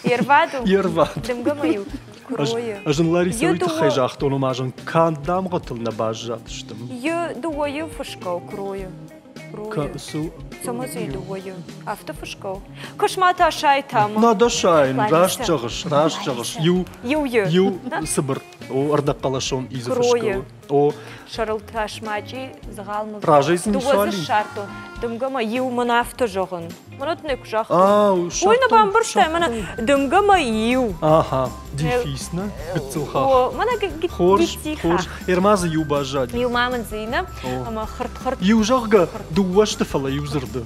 ерваду. يرفاد Дымгамаю. Кроя. أجن لاريسا يدو- ويتخي جاختون وما أجن كان دام قتل نباجات شتم Ю дуаю фышкау кроя. Кроя. كأسو Самазы дуаю. Авто фышкау. Кошмата шайтама. نادا شاين Лариса. راش جغش يو Ю. سبر او أردق قلشون إيزو Кроя. فشكو او Шарыл ташмачи згалмы. Ража изин Дуазы суалин. шарто. Дымгама ю мана авто жоғын. Манат не кужах. وش Ойна бамбырштай мана дымгама ю. آها ديفيسنا بتسوخا О, мана خورش гитиха. إرماز يو باجاد Ю мамын зина. О. Ама хырт-хырт. يو جغا دوش تفلا يوزرد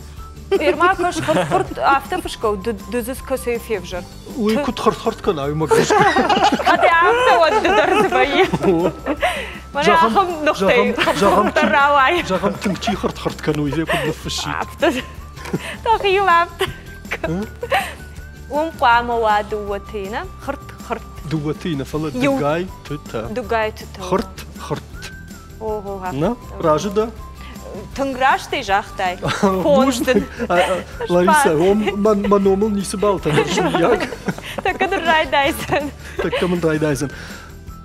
Ирма кош хырт-хырт авто фышкау. Дызыз көсөй февжар. وي كنت خرط كنا يوم قش Hadi авто вот дырзыбайы. Мана Жағым- ахым нұқтай. жағым- Равай. جغم تنكي خرط كانوا يزي كنت نفشي Авто. Тох ю авто. Умпама ваду ватина. Хырт-хырт. دوتينا فلا يو. دقاي تتا Дугай тута. خرط Ого, نا راجدا Тынграштай жахтай. Понштын. لاريسا هو ما نومل نيس بالتا نرجمياك Така дыржай дайсын. так كمان راي دايزن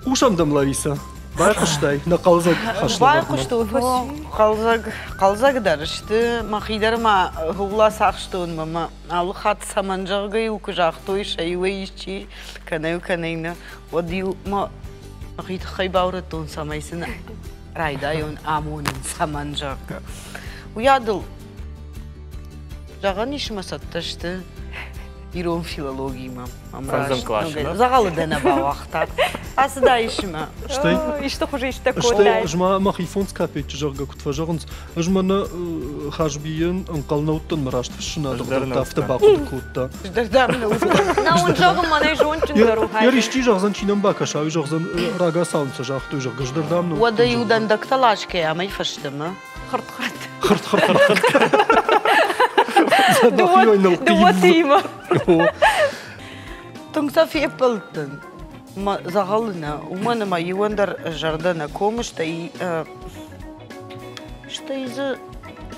وشام دم لاريسا باقشتاي نقلزك خشنا байқұшты қалзаг дарышты махидар ма хугла сақштын мама алу хат саманжағы юк жақтой шайвы ищи канайна одил ма махит хайбауратон самайсын райдайон амонын саманжағы уядыл жаған ишма сатташты ирон филологии ма Фазым клашына. зағалы дәна ба уақта асыда ишма شتاي Ишті хуже ишті شتاي кодай. جما ما خيفونس كابيت جرجا كنت فجرنس اجمنا خاجبيين انقلنا وطن مراشت فشنا Ждарна تافت утта. باقود كوتا На он жоғым мана жончын Я дарухай. ришти жахзан чинам бака шави жахзан рага саунса жахту жах гждардам ну ودا يودن دكتلاش كي عمي فشتما Хырт-хырт. خرط Дуотима. Тунца фепелтен. Загална, у мене мої вендер жардена комишта и что из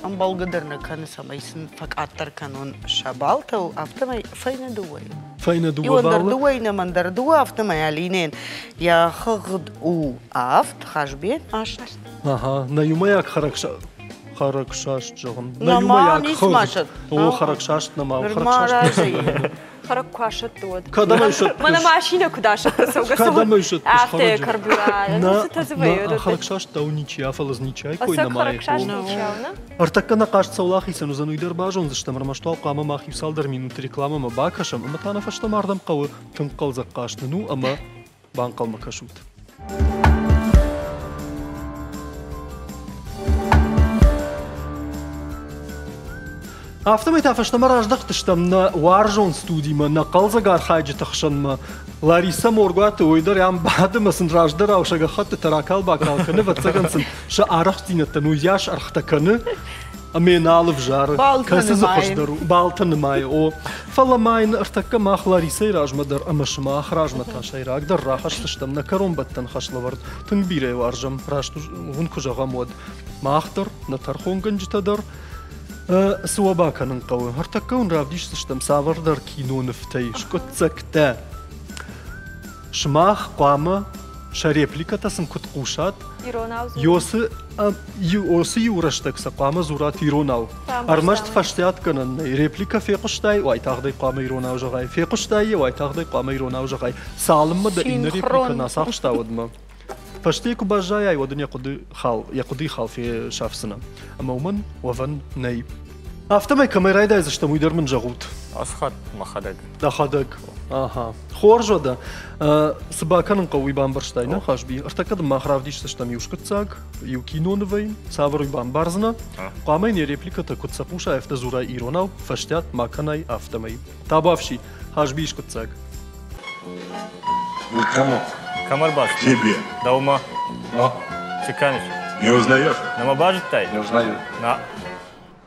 благодарна канса майсен фактор канон шабалтау автомай файна дуай. Файна дуа И вендер бала. дуай на мандер дуа автомай алинен. Я хагд у афт хашбен ашт. Ага, на юмаяк харакшаш жогон. Нама не смашат. О, харакшаш нама, Нормара харакшаш. жи. Хараккашат тот. Кадамай шот. Мана машина куда шатасауга. Кадамай шот. Ахте карбюра. Ну что На харакшаш тауничи афалазничай кой Осак намай. харакшаш ничавна. Артаккана кашца улахи сену за нуйдер бажон заштам рамаштал қама махи салдар минут реклама ма бакашам ама тана фашта мардам қавы тынқал заққашны ну ама банқал макашут. Автомат афашта мараждах тыштам на варжон студима на қалзагар хайджи тахшанма Лариса Моргуаты ойдар ям бадымасын раждар аушага хатты таракал бакалканы ватсагансын ша арахтинатта ну яш архтаканы Амен алып жары, касызы қошдару, балтаны май, о. Фаламайн артакка мах Ларисай ражмадар, амашыма ах ражмата шайрагдар рахаштыштам на каромбаттан хашлавард, тын бирей варжам, рашту гунку жағамуад. Махтар, на тархон житадар, суабаканын қауы. Артакка он равдиштыштам савардар кино нефтей, шкотцакта. Шмах, қуама, шарепликатасын кутқушат, Йосы юраштакса қама зурат иронау. Армашт фаштият канан реплика феқуштай, вайтағдай қама иронау жағай. Феқуштай, вайтағдай қама иронау жағай. Салымма да ин реплика насақштауадма. Фаштику бажай айвадын яқуды хал фе шафсына. Ама уман ваван ней. Автомай камерайда айзашта муйдермін жағуд. Асхат махадаг. Дахадаг. Ага. Хоржода. Собаканын қауи бамбарштайна хашби. Артакады махравдиш саштам юшкатсаг, юкиноновай, савруй бамбарзна. Қамай не репликата кутсапуша ефта зура иронау, фаштят маканай автомай. Табавши, хашби ишкатсаг. Ну кому? Камарбаш. Тебе. Даума. Но? Чеканиш. Не узнаешь? Намабажит тай? Не узнаю. На.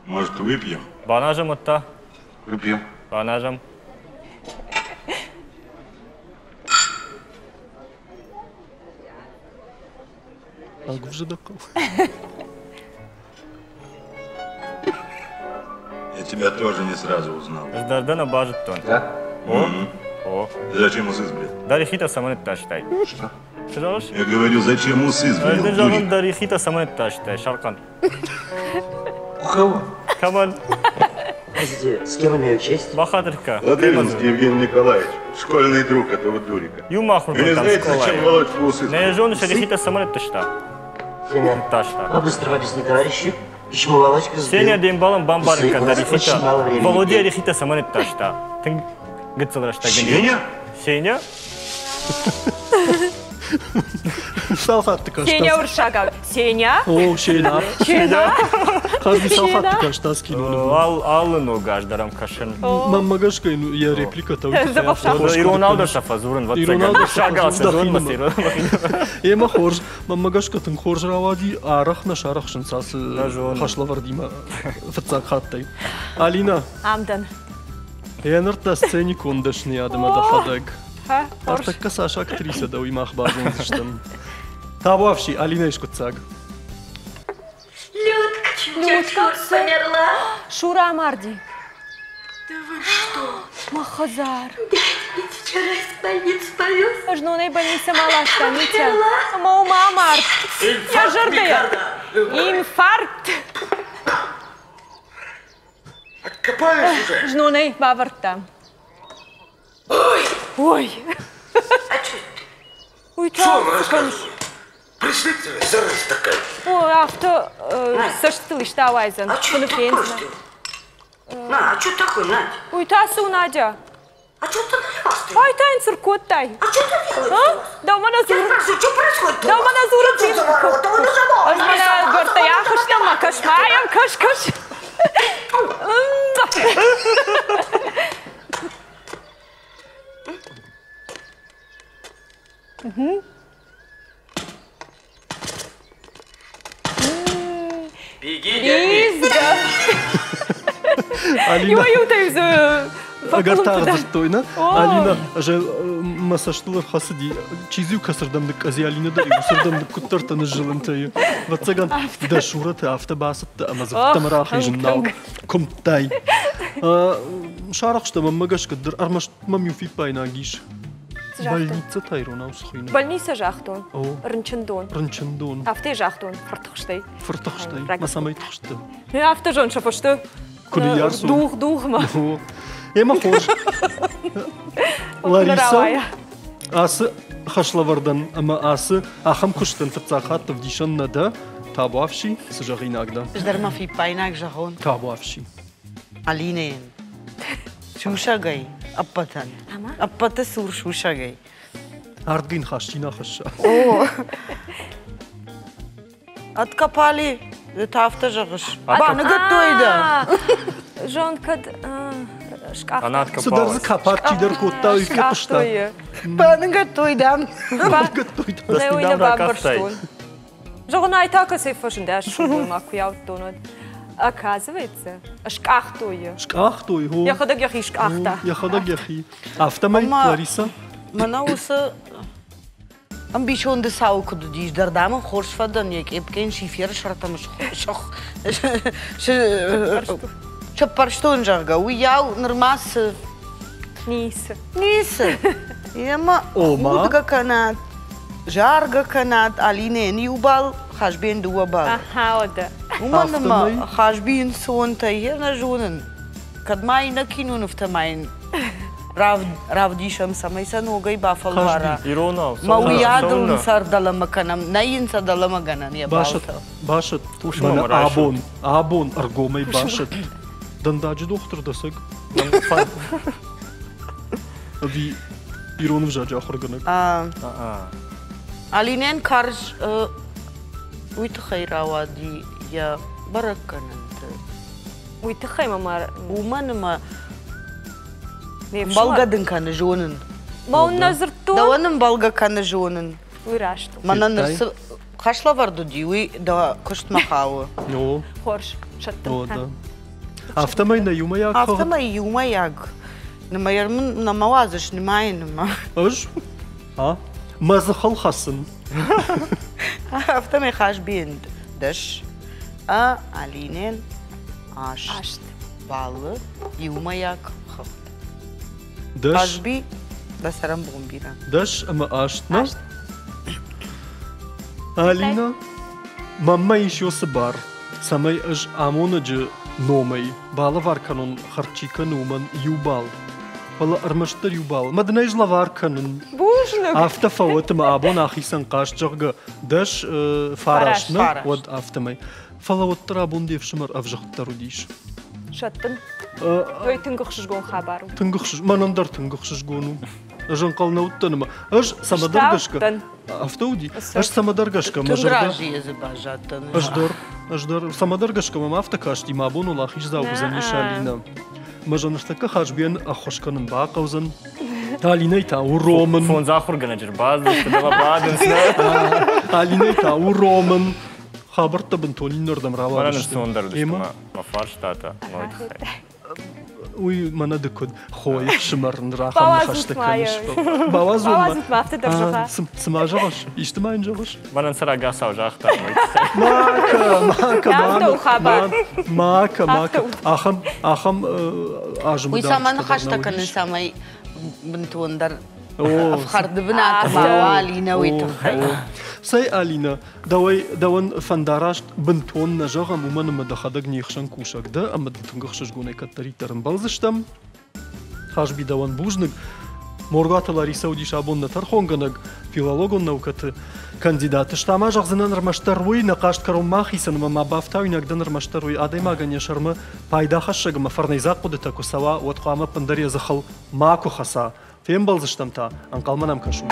Может, выпьем? Банажам отта. Выпьем. Банажам. Я тебя тоже не сразу узнал. Ждардана бажит тон. Да? О. Зачем усы сбрил? Дарихита саманет таштай. Что? Что Я говорю, зачем усы сбрил? Дурик. Дарихита саманет таштай. Шаркан. У кого? Каман. Простите, с кем имею честь? Бахатрика. Латынский Евгений Николаевич, школьный друг этого Дурика. Юмахру Вы не там знаете, зачем сколай. Володька усы Не сбрил? жон шарихита саманет ташта. Сеня, Ташта. побыстрее объясни товарищу, почему Володька сбил Сеня дембалом бамбарика усы. У нас очень мало дарихита. времени. Володя рихита саманет ташта. Ты гыцалрашта Сеня? Сеня? Салфаттыка Сеня уршага. Сеня? О, шейна. Сеня? Хашби салфаттыка штас кино. Алыну гаждарам кашын. Маммагашка я репликата. Ироналда шафазурын Ироналда шагал сезон шафазурын масирон. Ема хорж, маммагашка тын хорж равади арах на шарах шынсас Нажон. хашлавар дима фацак хаттай. Алина, Амдан. енарта сценик ондашни адама да хадаг. Ха? Хорш. Артакка Саша актриса да уймах базон зыштам. Табавши, Алина ишкутсаг. Людка померла. Шура Марди. Да вы что? Махазар. Ведь вчера из больницы повез. Жнуной больница малашка, Митя. Мама Март. Я жирдая. Инфаркт. Откопались уже? Жнуной баварта. Ой, Ой. а что это? Ой, Что там. он рассказывает? Представь, зараза такая. Ой, авто. Саштыл иштавайзан. А что такое? На, а что такое, Надя? Ой, тасу Надя. А что ты наливаешь-то? Ай, тайн циркоттай. А что ты делаешь? А? Да у меня Я зур. спрашиваю, что происходит? Да у меня зур. Что за ворота? Вы нажимал. У меня горта я хашнама кашмаем каш. Беги, дядя. Има ютайз. Agar tağdırttoyna, Alina, že masaştılar hasıdi, çiziyor kasırdamdık, azi Alina da usırdamdık kuttartanı jılıntayı. Vatsagan, da şuratı hafta basıttı, ama zıftam rahijinnav, kumtay. Şaraqşta mamagaş kadar, armaştmam yufit bayna giş. Больница тайрона усхойна. Больница жахтон. Рынчындон. Рынчындон. Авте жахтон. Фартахштай. Фартахштай. Масамай тахшты. Авте жон шапашты. Куни ярсу. Дух ма. Ема хош. Лариса. Асы хашлавардан, ама асы ахам куштан фцахат в дишаннада. Табуавши, сжагинагда. Ждарма фи пайнак жахон. Табуавши. Алинен. Шушагай. Аппатан. Аппата сур шушагай. Ардгин хашчина хаша. О. Откопали тафта жагыш. Ба, нагатойда. Жон кад шкаф. Она откопалась. Сударзы капат чидер котта и капышта. Ба, нагатойда. Не уйна бабарштон. Жогон айтака сейфашын да шубой макуяуттонод. Оказывается, шкахтуя. Шкахтуя, ho. Я ходаг яхи шкахта. Я ходаг яхи. Автомай, Лариса. Мана уса амбицион де сауку дудиш дардамын хоршфадан як эпкен шифер шартамыш шох. Чапарштон жарга. Уяу нормас. Нис. Ема удга канат. Жарга канат Алине Ньюбал хашбен дуабал. Аха, ода. Уманма хашбин сон тайерна жонен. Кадмай накинун втамайн. Равдишам самайса ногай бафалвара. Ирона. Мауядун сардаламаканам, наин сардаламаганан я балта. Башат. Мана абон аргомай башат. Дандаджи доктор дасаг. Ави Ирон вжаджа хорганак. Алинен карж уйтхай равади я баракканант. Уйтхай мамар. Уманма балгадын каны жонын. Маун назырту. Даваным балга каны жонын. Уйрашту. Мана нырсы хашла варду диуи да кыштмахауы. О. Хорш. Шаттым. О, да. Автомай на юмаяк. Автомай юмаяк. Намаярмын намавазыш немайныма. Аж? А? Мазахал хасын. Автомай хашбин даш. Алинен ашт. Балы юмаяк. Даш. Хашби басарам бомбира. Даш ама аштна. Алина. Мамма еще сабар. Самай аж амонаджи номай. Бала варканон харчика нуман юбал. Вала армаштар юбал. Маднайж лаварканон. Бужно. Афта фаватма абон ахисан кашчарга. Даш фарашна. Вот автомай. Фалаваттар абон девшимар авжахтару диш. Шаттым. Ой, тынгықшыш гон хабару. Тынгықшыш. Манандар тынгықшыш гону. Ажан қална уттаныма. Аж самадаргашка. Автауди. Аж самадаргашка. Тынгражи езі бажаттаны. Аждар. Самадаргашка мама автокашти ма абон улахиш заугызан ешалина. Мажаныртака хашбиен ахошканым бақаузан. Алинайта уромын. Фон захургана жер базды, дала бадынсына. Алинайта уромын. Хабарта бентонин нордам равадышты. Мананы сондар ма фарштата. Уй, мана декод хой шымарын рахам хаштаканыш. Бавазулма. Бавазутма авты държаға. Сыма жағаш. Иштімайын жағаш. Манан сара гасау жақта. Мака. Ахам ажымыдан. Уй саманы хаштаканы самай бінтуандар. Афхарды бінаты ма Алина уйтықай. Сай Алина, даван фандараш бинтон на жағам уманымы да хадаг нехшан кушагда, ама да тынгықшыш гонай каттаритарын балзыштам. Хашби даван бужныг, Моргата Лариса удиш абонна тархонганаг, филологон наукаты кандидаты. Штама жағзынан армаштаруй, нақашт карумахисан ма бафтау инагдан армаштаруй, адаймага нешармы пайда хашагама фарнайзақ будыта кусава, отқама пандария захал маку хаса. Фем балзыштам та, анқалманам кашуд.